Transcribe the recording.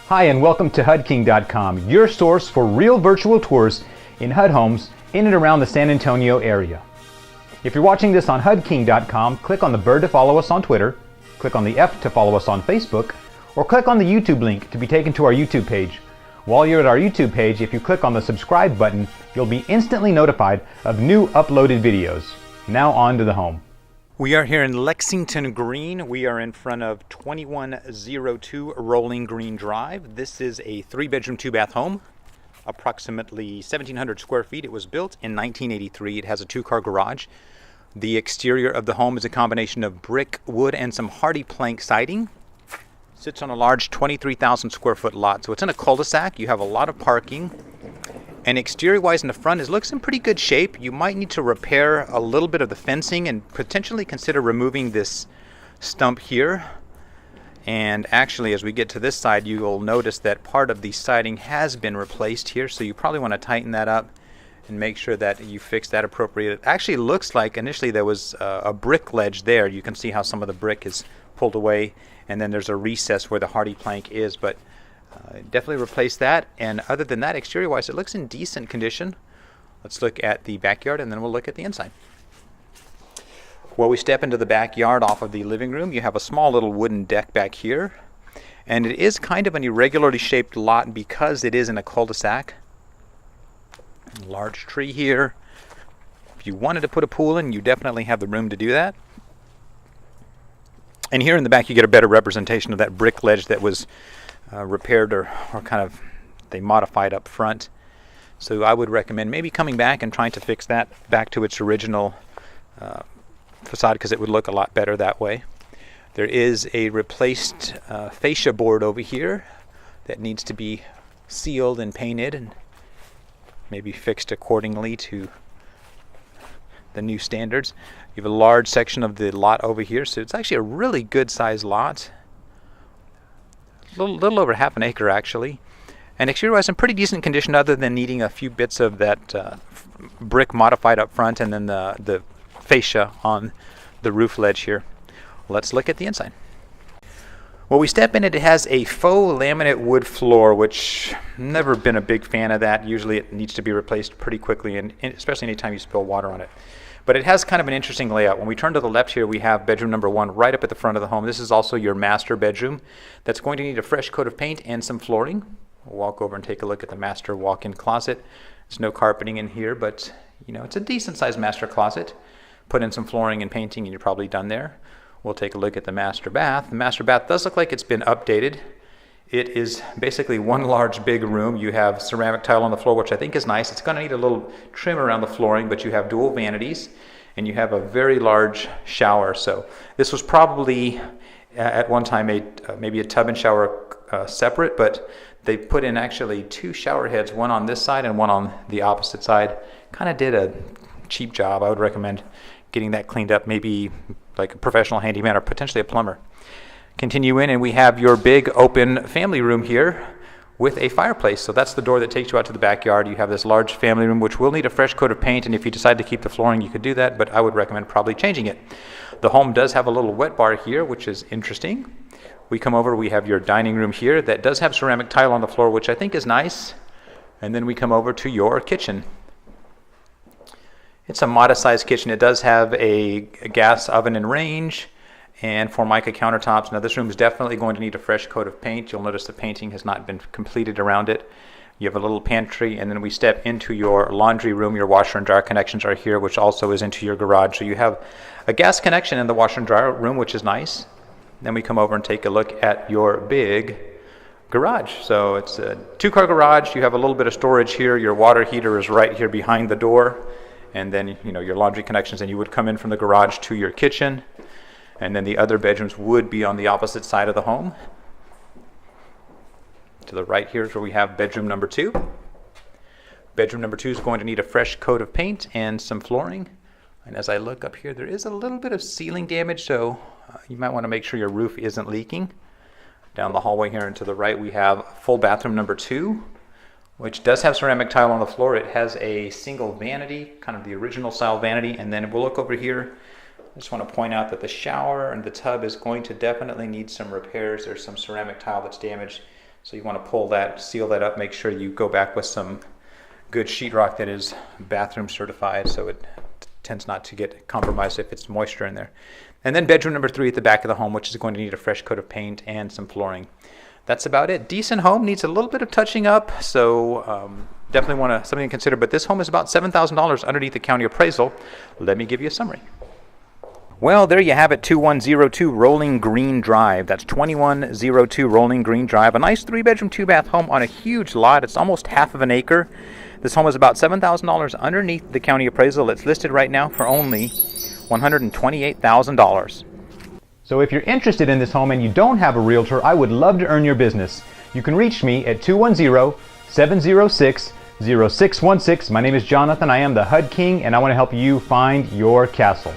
Hi, and welcome to HUDking.com, your source for real virtual tours in HUD homes in and around the San Antonio area. If you're watching this on HUDking.com, click on the bird to follow us on Twitter, click on the F to follow us on Facebook, or click on the YouTube link to be taken to our YouTube page. While you're at our YouTube page, if you click on the subscribe button, you'll be instantly notified of new uploaded videos. Now on to the home. We are here in Lexington Green. We are in front of 2102 Rolling Green Drive. This is a 3-bedroom, 2-bath home, approximately 1,700 square feet. It was built in 1983. It has a 2-car garage. The exterior of the home is a combination of brick, wood, and some hardy plank siding. Sits on a large 23,000 square foot lot. So it's in a cul-de-sac. You have a lot of parking. And exterior-wise in the front, it looks in pretty good shape. You might need to repair a little bit of the fencing and potentially consider removing this stump here. And actually, as we get to this side, you will notice that part of the siding has been replaced here. So you probably want to tighten that up and make sure that you fix that appropriate. It actually looks like initially there was a brick ledge there. You can see how some of the brick is pulled away. And then there's a recess where the hardy plank is. But definitely replace that, and other than that, exterior wise it looks in decent condition. Let's look at the backyard and then we'll look at the inside. Well, we step into the backyard off of the living room. You have a small little wooden deck back here, and it is kind of an irregularly shaped lot because it is in a cul-de-sac. Large tree here. If you wanted to put a pool in, you definitely have the room to do that. And here in the back you get a better representation of that brick ledge that was repaired or kind of they modified up front. So I would recommend maybe coming back and trying to fix that back to its original facade, because it would look a lot better that way. There is a replaced fascia board over here that needs to be sealed and painted and maybe fixed accordingly to the new standards. You have a large section of the lot over here, so it's actually a really good sized lot. Little over half an acre actually, and exterior-wise in pretty decent condition, other than needing a few bits of that brick modified up front and then the fascia on the roof ledge here. Let's look at the inside. Well, we step in, it has a faux laminate wood floor, which never been a big fan of that. Usually it needs to be replaced pretty quickly, and especially anytime you spill water on it. But it has kind of an interesting layout. When we turn to the left here, we have bedroom number 1 right up at the front of the home. This is also your master bedroom. That's going to need a fresh coat of paint and some flooring. We'll walk over and take a look at the master walk-in closet. There's no carpeting in here, but you know, it's a decent sized master closet. Put in some flooring and painting and you're probably done there. We'll take a look at the master bath. The master bath does look like it's been updated. It is basically one large big room. You have ceramic tile on the floor, which I think is nice. It's going to need a little trim around the flooring, but you have dual vanities and you have a very large shower. So this was probably at one time maybe a tub and shower separate, but they put in actually 2 shower heads, one on this side and one on the opposite side. Kind of did a cheap job. I would recommend getting that cleaned up, maybe like a professional handyman or potentially a plumber. Continue in and we have your big open family room here with a fireplace. So that's the door that takes you out to the backyard. You have this large family room which will need a fresh coat of paint, and if you decide to keep the flooring you could do that, but I would recommend probably changing it. The home does have a little wet bar here, which is interesting. We come over, we have your dining room here that does have ceramic tile on the floor, which I think is nice. And then we come over to your kitchen. It's a modest sized kitchen. It does have a gas oven and range and Formica countertops. Now this room is definitely going to need a fresh coat of paint. You'll notice the painting has not been completed around it. You have a little pantry, and then we step into your laundry room. Your washer and dryer connections are here, which also is into your garage. So you have a gas connection in the washer and dryer room, which is nice. Then we come over and take a look at your big garage. So it's a 2-car garage. You have a little bit of storage here. Your water heater is right here behind the door. And then, you know, your laundry connections, and you would come in from the garage to your kitchen. And then the other bedrooms would be on the opposite side of the home. To the right here is where we have bedroom number 2. Bedroom number 2 is going to need a fresh coat of paint and some flooring. And as I look up here, there is a little bit of ceiling damage, so you might want to make sure your roof isn't leaking. Down the hallway here and to the right, we have full bathroom number 2, which does have ceramic tile on the floor. It has a single vanity, kind of the original style vanity. And then we'll look over here. I just want to point out that the shower and the tub is going to definitely need some repairs. There's some ceramic tile that's damaged. So you want to pull that, seal that up, make sure you go back with some good sheetrock that is bathroom certified, so it tends not to get compromised if it's moisture in there. And then bedroom number 3 at the back of the home, which is going to need a fresh coat of paint and some flooring. That's about it. Decent home, needs a little bit of touching up, so definitely something to consider. But this home is about $7,000 underneath the county appraisal. Let me give you a summary. Well, there you have it, 2102 Rolling Green Drive. That's 2102 Rolling Green Drive. A nice 3-bedroom, 2-bath home on a huge lot. It's almost half of an acre. This home is about $7,000 underneath the county appraisal. It's listed right now for only $128,000. So if you're interested in this home and you don't have a realtor, I would love to earn your business. You can reach me at 210-706-0616. My name is Jonathan. I am the HUD King, and I want to help you find your castle.